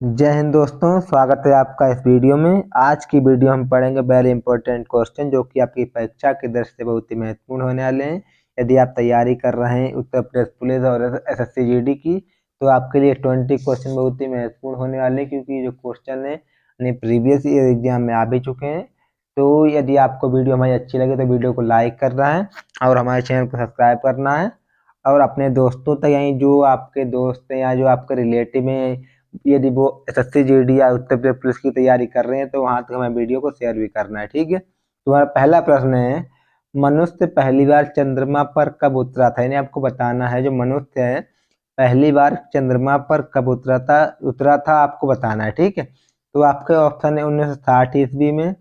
जय हिंद दोस्तों, स्वागत है आपका इस वीडियो में। आज की वीडियो हम पढ़ेंगे वेरी इंपॉर्टेंट क्वेश्चन जो कि आपकी परीक्षा के दृष्टि से बहुत ही महत्वपूर्ण होने वाले हैं। यदि आप तैयारी कर रहे हैं उत्तर प्रदेश पुलिस और एसएससी जीडी की, तो आपके लिए 20 क्वेश्चन बहुत ही महत्वपूर्ण होने वाले हैं, क्योंकि जो क्वेश्चन है प्रीवियस ईयर एग्जाम में आ भी चुके हैं। तो यदि आपको वीडियो हमारी अच्छी लगे तो वीडियो को लाइक करना है और हमारे चैनल को सब्सक्राइब करना है, और अपने दोस्तों तक, यानी जो आपके दोस्त हैं या जो आपके रिलेटिव हैं, यदि वो एसएससी जीडी या उत्तर प्रदेश पुलिस की तैयारी कर रहे हैं तो वहां तक हमें वीडियो को शेयर भी करना है। ठीक है, तुम्हारा पहला प्रश्न है, मनुष्य पहली बार चंद्रमा पर कब उतरा था? यानी आपको बताना है जो मनुष्य है पहली बार चंद्रमा पर कब उतरा था आपको बताना है। ठीक है, तो आपके ऑप्शन है 1960 ईस्वी में,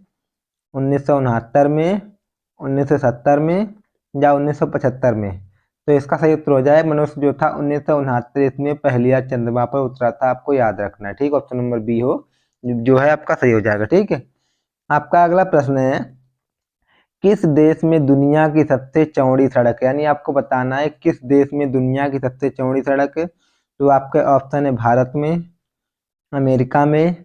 1969 में, 1970 में या 1975 में। तो इसका सही उत्तर हो जाए मनुष्य जो था 1969 ईस्वी में पहली बार चंद्रमा पर उतरा था। आपको याद रखना है। ठीक, ऑप्शन नंबर बी हो जो है आपका सही हो जाएगा। ठीक है, आपका अगला प्रश्न है, किस देश में दुनिया की सबसे चौड़ी सड़क है? यानी आपको बताना है किस देश में दुनिया की सबसे चौड़ी सड़क है। तो आपके ऑप्शन है भारत में, अमेरिका में,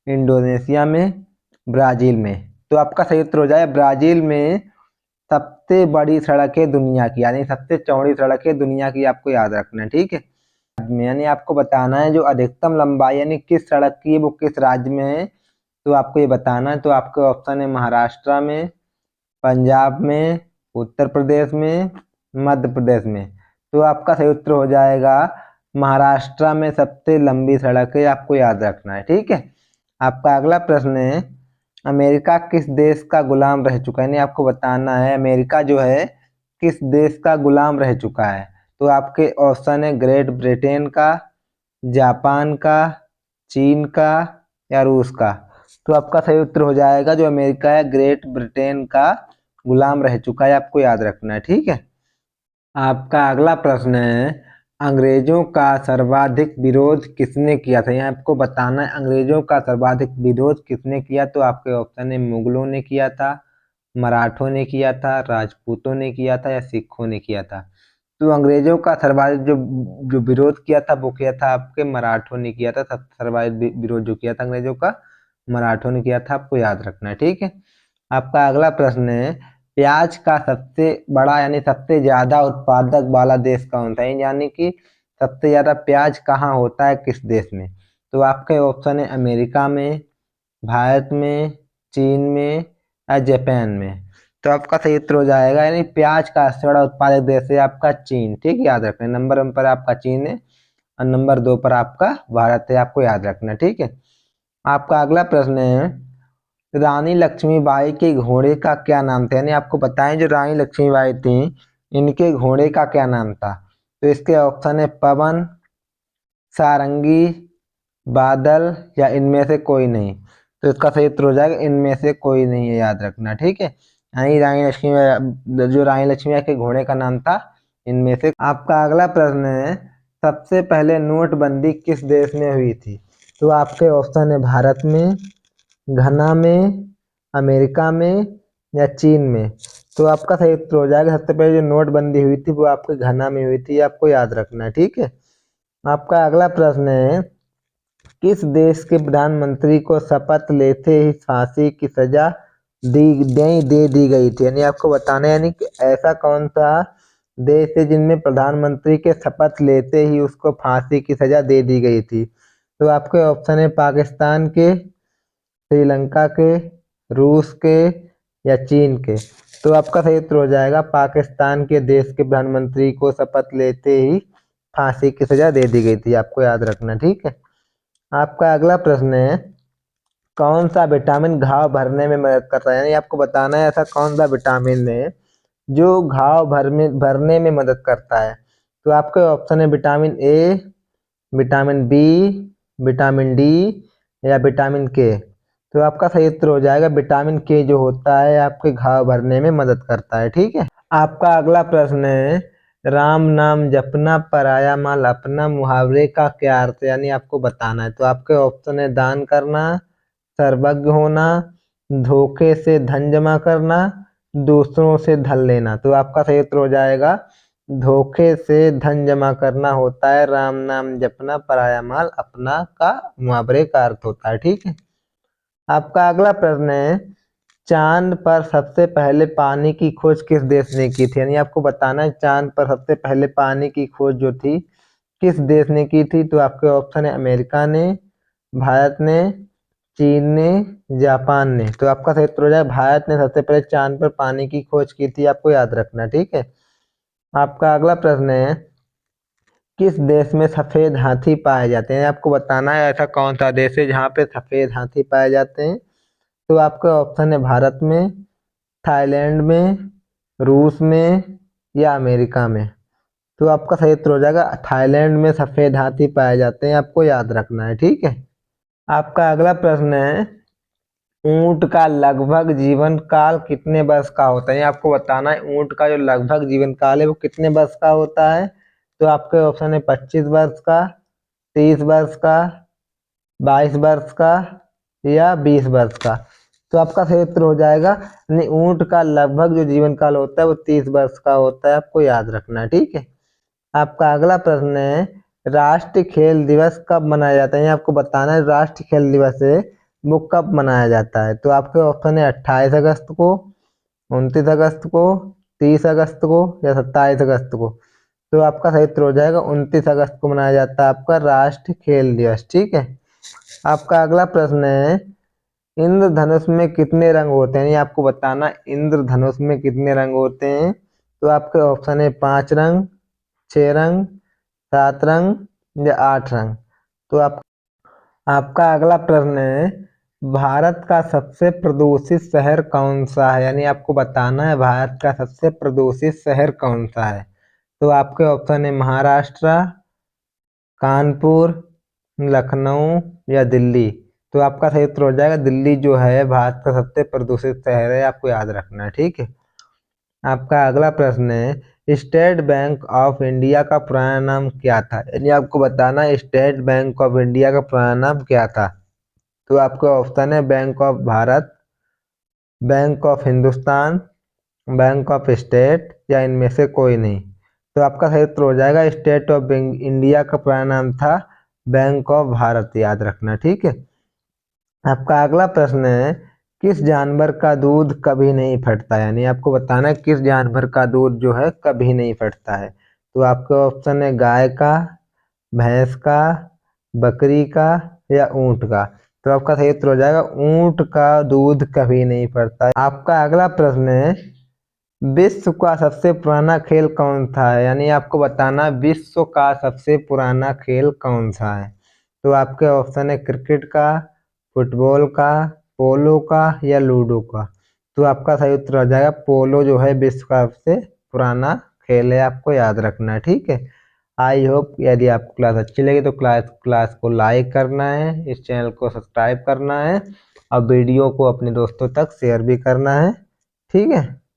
इंडोनेशिया में, ब्राजील में। तो आपका सही उत्तर हो जाए ब्राजील में सबसे बड़ी सड़क है दुनिया की, यानी सबसे चौड़ी सड़क है दुनिया की। आपको याद रखना है। ठीक है, यानी आपको बताना है जो अधिकतम लंबाई यानी किस सड़क की है वो किस राज्य में है, तो आपको ये बताना है। तो आपके ऑप्शन है महाराष्ट्र में, पंजाब में, उत्तर प्रदेश में, मध्य प्रदेश में। तो आपका सही उत्तर हो जाएगा महाराष्ट्र में सबसे लंबी सड़क है। आपको याद रखना है। ठीक है, आपका अगला प्रश्न है, अमेरिका किस देश का गुलाम रह चुका है? यानी आपको बताना है अमेरिका जो है किस देश का गुलाम रह चुका है। तो आपके ऑप्शन है ग्रेट ब्रिटेन का, जापान का, चीन का या रूस का। तो आपका सही उत्तर हो जाएगा जो अमेरिका है ग्रेट ब्रिटेन का गुलाम रह चुका है। आपको याद रखना है। ठीक है, आपका अगला प्रश्न है, अंग्रेजों का सर्वाधिक विरोध किसने किया था? यहाँ आपको बताना है अंग्रेजों का सर्वाधिक विरोध किसने किया। तो आपके ऑप्शन है मुगलों ने किया था, मराठों ने किया था, राजपूतों ने किया था या सिखों ने किया था। तो अंग्रेजों का सर्वाधिक जो जो विरोध किया था वो किया था आपके मराठों ने किया था। सर्वाधिक विरोध जो किया था अंग्रेजों का मराठों ने किया था। आपको याद रखना है। ठीक है, आपका अगला प्रश्न है, प्याज का सबसे बड़ा यानी सबसे ज्यादा उत्पादक वाला देश कौन सा है? यानी कि सबसे ज्यादा प्याज कहाँ होता है, किस देश में? तो आपके ऑप्शन है अमेरिका में, भारत में, चीन में या जापान में। तो आपका सही उत्तर हो जाएगा यानी प्याज का सबसे बड़ा उत्पादक देश है आपका चीन। ठीक है, याद रखना है। नंबर 1 पर आपका चीन है और नंबर 2 पर आपका भारत है। आपको याद रखना है। ठीक है, आपका अगला प्रश्न है, रानी लक्ष्मीबाई के घोड़े का क्या नाम था? यानी आपको बताएं जो रानी लक्ष्मीबाई थी इनके घोड़े का क्या नाम था। तो इसके ऑप्शन है पवन, सारंगी, बादल या इनमें से कोई नहीं। तो इसका सही उत्तर हो जाएगा इनमें से कोई नहीं है। याद रखना। ठीक है, यानी रानी लक्ष्मी जो रानी लक्ष्मीबाई के घोड़े का नाम था इनमें से। आपका अगला प्रश्न है, सबसे पहले नोटबंदी किस देश में हुई थी? तो आपके ऑप्शन है भारत में, घना में, अमेरिका में या चीन में। तो आपका सही उत्तर हो जाएगा सबसे पहले जो नोटबंदी हुई थी वो आपके घना में हुई थी। आपको याद रखना है। ठीक है, आपका अगला प्रश्न है, किस देश के प्रधानमंत्री को शपथ लेते ही फांसी की सजा दे दी गई थी? यानी आपको बताना है यानी कि ऐसा कौन सा देश है जिनमें प्रधानमंत्री के शपथ लेते ही उसको फांसी की सजा दे दी गई थी। तो आपके ऑप्शन है पाकिस्तान के, श्रीलंका के, रूस के या चीन के। तो आपका सही उत्तर हो जाएगा पाकिस्तान के देश के प्रधानमंत्री को शपथ लेते ही फांसी की सजा दे दी गई थी। आपको याद रखना। ठीक है, आपका अगला प्रश्न है, कौन सा विटामिन घाव भरने में मदद करता है? यानी आपको बताना है ऐसा कौन सा विटामिन है जो घाव भरने में मदद करता है। तो आपके ऑप्शन है vitamin A, vitamin B, vitamin D या विटामिन के। तो आपका सही उत्तर हो जाएगा विटामिन के जो होता है आपके घाव भरने में मदद करता है। ठीक है, आपका अगला प्रश्न है, राम नाम जपना पराया माल अपना मुहावरे का क्या अर्थ है? यानी आपको बताना है। तो आपके ऑप्शन है दान करना, सर्वज्ञ होना, धोखे से धन जमा करना, दूसरों से धन लेना। तो आपका सही उत्तर हो जाएगा धोखे से धन जमा करना होता है, राम नाम जपना, पराया माल अपना का मुहावरे का अर्थ होता है। ठीक है। आपका अगला प्रश्न है, चांद पर सबसे पहले पानी की खोज किस देश ने की थी? यानी आपको बताना है चांद पर सबसे पहले पानी की खोज जो थी किस देश ने की थी? तो आपके ऑप्शन है अमेरिका ने, भारत ने, चीन ने, जापान ने। तो आपका सही उत्तर हो जाएगा भारत ने सबसे पहले चांद पर पानी की खोज की थी, आपको याद रखना। ठीक है। आपका अगला प्रश्न है, किस देश में सफेद हाथी पाए जाते हैं? आपको बताना है ऐसा कौन सा देश है जहाँ पे सफेद हाथी पाए जाते हैं। तो आपका ऑप्शन है भारत में, थाईलैंड में, रूस में या अमेरिका में। तो आपका सही उत्तर हो जाएगा थाईलैंड में सफेद हाथी पाए जाते हैं, आपको याद रखना है। ठीक है। आपका अगला प्रश्न है, ऊंट का लगभग जीवन काल कितने वर्ष का होता है? आपको बताना है ऊंट का जो लगभग जीवन काल है वो कितने वर्ष का होता है। तो आपके ऑप्शन है 25 वर्ष का, 30 वर्ष का, 22 वर्ष का या 20 वर्ष का। तो आपका सही उत्तर हो जाएगा ऊंट का लगभग जो जीवन काल होता है वो 30 वर्ष का होता है, आपको याद रखना। ठीक है। आपका अगला प्रश्न है, राष्ट्रीय खेल दिवस कब मनाया जाता है? आपको बताना है राष्ट्रीय खेल दिवस है वो कब मनाया जाता है। तो आपके ऑप्शन है 28 अगस्त को, 29 अगस्त को, 30 अगस्त को या 27 अगस्त को। तो आपका सही उत्तर हो जाएगा 29 अगस्त को मनाया जाता है आपका राष्ट्रीय खेल दिवस। ठीक है। आपका अगला प्रश्न है, इंद्रधनुष में कितने रंग होते हैं? ये आपको बताना इंद्रधनुष में कितने रंग होते हैं। तो आपके ऑप्शन है 5 रंग, 6 रंग, 7 रंग या 8 रंग। तो आपका अगला प्रश्न है, भारत का सबसे प्रदूषित शहर कौन सा है? यानी आपको बताना है भारत का सबसे प्रदूषित शहर कौन सा है। तो आपके ऑप्शन है महाराष्ट्र, कानपुर, लखनऊ या दिल्ली। तो आपका सही उत्तर हो जाएगा दिल्ली जो है भारत का सबसे प्रदूषित शहर है, आपको याद रखना है। ठीक है। आपका अगला प्रश्न है, स्टेट बैंक ऑफ इंडिया का पुराना नाम क्या था? यानी आपको बताना है स्टेट बैंक ऑफ इंडिया का पुराना नाम क्या था। तो आपका ऑप्शन है bank of Bharat, bank of Hindustan, bank of state या इनमें से कोई नहीं। तो आपका सही उत्तर हो जाएगा स्टेट ऑफ इंडिया का पुराना नाम था बैंक ऑफ भारत, याद रखना। ठीक है। आपका अगला प्रश्न है, किस जानवर का दूध कभी नहीं फटता? यानी आपको बताना है किस जानवर का दूध जो है कभी नहीं फटता है। तो आपके ऑप्शन है गाय का, भैंस का, बकरी का या ऊंट का। तो आपका सही उत्तर हो जाएगा ऊंट का दूध कभी नहीं फटता है। आपका अगला प्रश्न है, विश्व का सबसे पुराना खेल कौन सा है? यानी आपको बताना विश्व का सबसे पुराना खेल कौन सा है। तो आपके ऑप्शन है क्रिकेट का, फुटबॉल का, पोलो का या लूडो का। तो आपका सही उत्तर हो जाएगा पोलो जो है विश्व का सबसे पुराना खेल है, आपको याद रखना है। ठीक है। आई होप यदि आपको क्लास अच्छी लगी तो क्लास को लाइक करना है, इस चैनल को सब्सक्राइब करना है और वीडियो को अपने दोस्तों तक शेयर भी करना है। ठीक है।